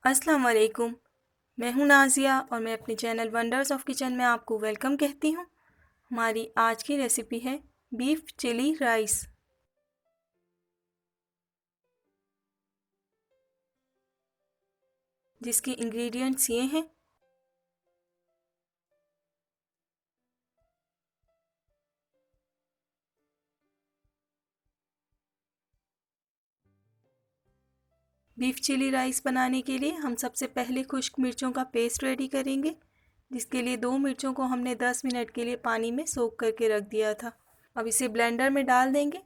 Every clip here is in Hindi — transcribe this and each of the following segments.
अस्सलाम वालेकुम। मैं हूं नाज़िया और मैं अपने चैनल वंडर्स ऑफ किचन में आपको वेलकम कहती हूं। हमारी आज की रेसिपी है बीफ चिली राइस, जिसके इंग्रेडिएंट्स ये हैं। बीफ चिली राइस बनाने के लिए हम सबसे पहले खुश्क मिर्चों का पेस्ट रेडी करेंगे, जिसके लिए 2 मिर्चों को हमने 10 मिनट के लिए पानी में सोक करके रख दिया था। अब इसे ब्लेंडर में डाल देंगे।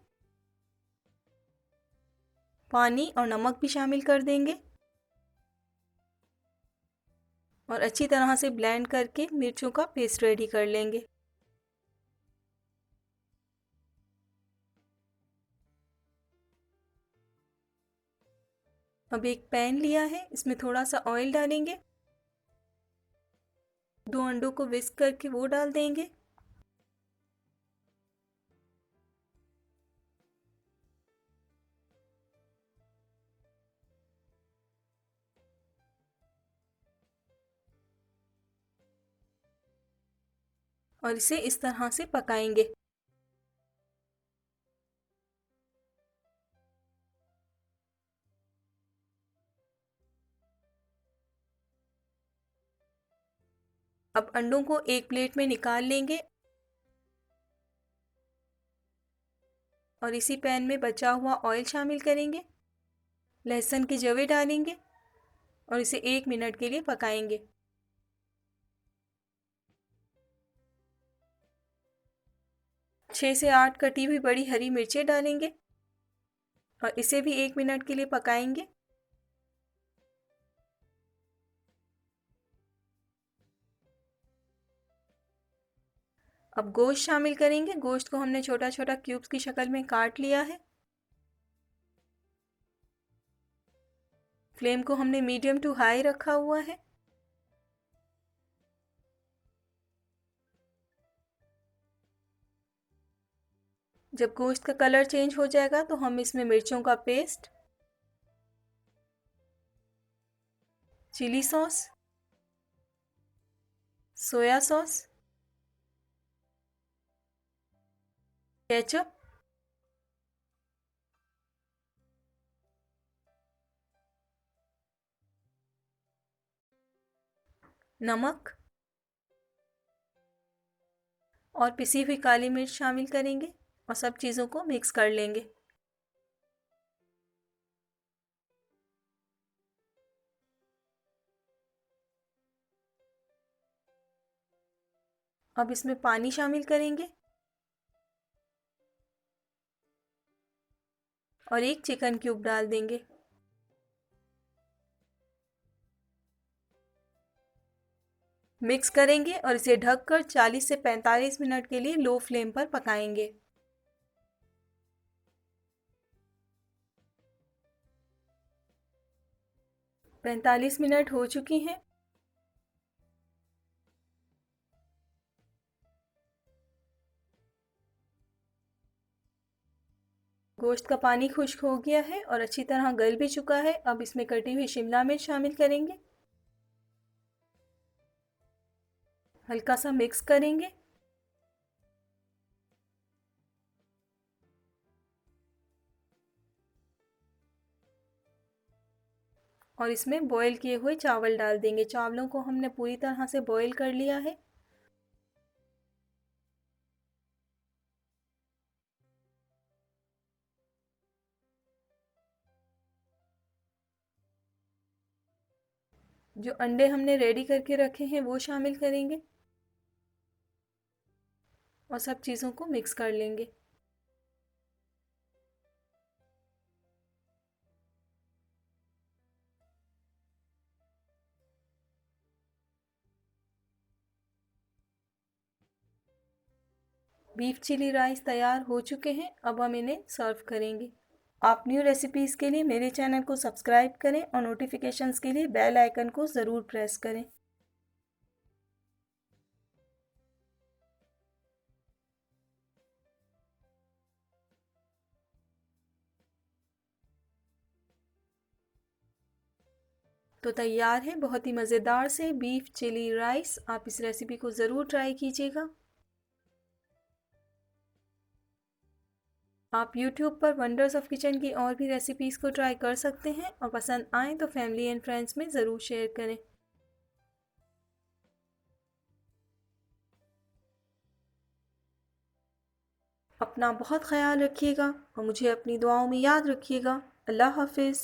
पानी और नमक भी शामिल कर देंगे और अच्छी तरह से ब्लेंड करके मिर्चों का पेस्ट रेडी कर लेंगे। अब एक पैन लिया है, इसमें थोड़ा सा ऑयल डालेंगे। 2 अंडों को विस्क करके वो डाल देंगे। और इसे इस तरह से पकाएंगे। अब अंडों को एक प्लेट में निकाल लेंगे और इसी पैन में बचा हुआ ऑयल शामिल करेंगे। लहसुन के जवे डालेंगे और इसे 1 मिनट के लिए पकाएंगे। छः से 8 कटी हुई बड़ी हरी मिर्चें डालेंगे और इसे भी 1 मिनट के लिए पकाएंगे। अब गोश्त शामिल करेंगे। गोश्त को हमने छोटा छोटा क्यूब्स की शक्ल में काट लिया है। फ्लेम को हमने मीडियम टू हाई रखा हुआ है। जब गोश्त का कलर चेंज हो जाएगा तो हम इसमें मिर्चों का paste, chilli sauce, soya sauce, ketchup, नमक और पिसी हुई काली मिर्च शामिल करेंगे और सब चीज़ों को मिक्स कर लेंगे। अब इसमें पानी शामिल करेंगे और एक चिकन क्यूब डाल देंगे। मिक्स करेंगे और इसे ढककर 40 से 45 मिनट के लिए लो फ्लेम पर पकाएंगे। 45 मिनट हो चुकी हैं। गोश्त का पानी खुश्क हो गया है और अच्छी तरह गल भी चुका है। अब इसमें कटी हुई शिमला मिर्च शामिल करेंगे, हल्का सा मिक्स करेंगे और इसमें बॉईल किए हुए चावल डाल देंगे। चावलों को हमने पूरी तरह से बॉईल कर लिया है। जो अंडे हमने रेडी करके रखे हैं वो शामिल करेंगे और सब चीज़ों को मिक्स कर लेंगे। बीफ चिली राइस तैयार हो चुके हैं। अब हम इन्हें सर्व करेंगे। आप न्यू रेसिपीज़ के लिए मेरे चैनल को सब्सक्राइब करें और नोटिफिकेशंस के लिए बेल आइकन को ज़रूर प्रेस करें। तो तैयार है बहुत ही मज़ेदार से बीफ चिली राइस। आप इस रेसिपी को ज़रूर ट्राई कीजिएगा। आप YouTube पर वंडर्स ऑफ किचन की और भी रेसिपीज़ को ट्राई कर सकते हैं और पसंद आए तो फैमिली एंड फ्रेंड्स में ज़रूर शेयर करें। अपना बहुत ख्याल रखिएगा और मुझे अपनी दुआओं में याद रखिएगा। अल्लाह हाफिज़।